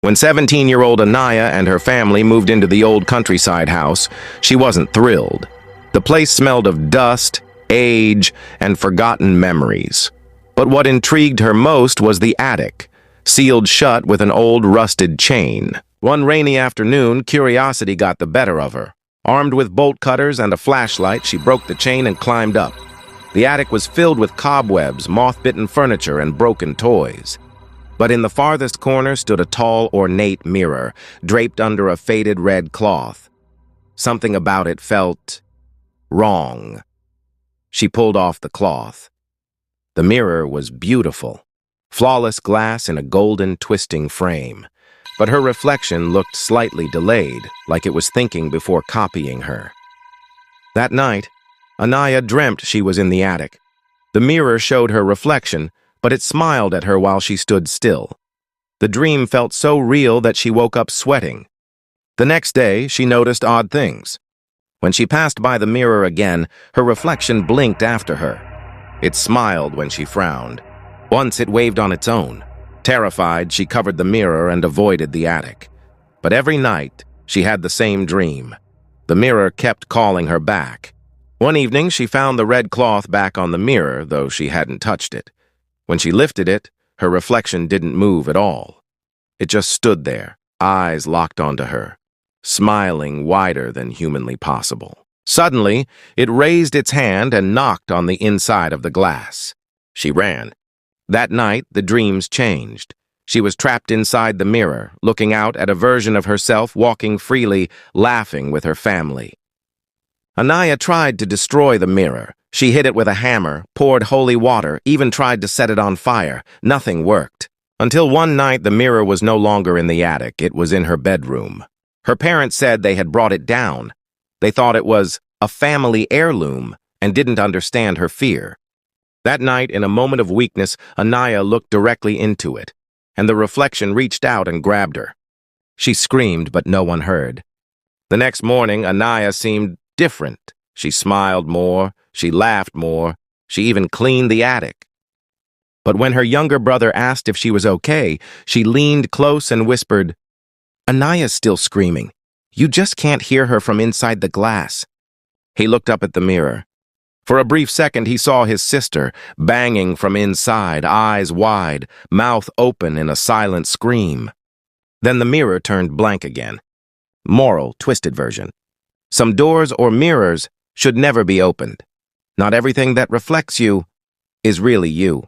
When 17-year-old Anaya and her family moved into the old countryside house, she wasn't thrilled. The place smelled of dust, age, and forgotten memories. But what intrigued her most was the attic, sealed shut with an old rusted chain. One rainy afternoon, curiosity got the better of her. Armed with bolt cutters and a flashlight, she broke the chain and climbed up. The attic was filled with cobwebs, moth-bitten furniture, and broken toys. But in the farthest corner stood a tall, ornate mirror, draped under a faded red cloth. Something about it felt wrong. She pulled off the cloth. The mirror was beautiful, flawless glass in a golden, twisting frame. But her reflection looked slightly delayed, like it was thinking before copying her. That night, Anaya dreamt she was in the attic. The mirror showed her reflection, but it smiled at her while she stood still. The dream felt so real that she woke up sweating. The next day, she noticed odd things. When she passed by the mirror again, her reflection blinked after her. It smiled when she frowned. Once it waved on its own. Terrified, she covered the mirror and avoided the attic. But every night, she had the same dream. The mirror kept calling her back. One evening, she found the red cloth back on the mirror, though she hadn't touched it. When she lifted it, her reflection didn't move at all. It just stood there, eyes locked onto her, smiling wider than humanly possible. Suddenly, it raised its hand and knocked on the inside of the glass. She ran. That night, the dreams changed. She was trapped inside the mirror, looking out at a version of herself walking freely, laughing with her family. Anaya tried to destroy the mirror. She hit it with a hammer, poured holy water, even tried to set it on fire. Nothing worked. Until one night, the mirror was no longer in the attic. It was in her bedroom. Her parents said they had brought it down. They thought it was a family heirloom and didn't understand her fear. That night, in a moment of weakness, Anaya looked directly into it, and the reflection reached out and grabbed her. She screamed, but no one heard. The next morning, Anaya seemed different. She smiled more, she laughed more, she even cleaned the attic. But when her younger brother asked if she was okay, she leaned close and whispered, "Anaya's still screaming. You just can't hear her from inside the glass." He looked up at the mirror. For a brief second, he saw his sister, banging from inside, eyes wide, mouth open in a silent scream. Then the mirror turned blank again. Moral, twisted version. Some doors or mirrors should never be opened. Not everything that reflects you is really you.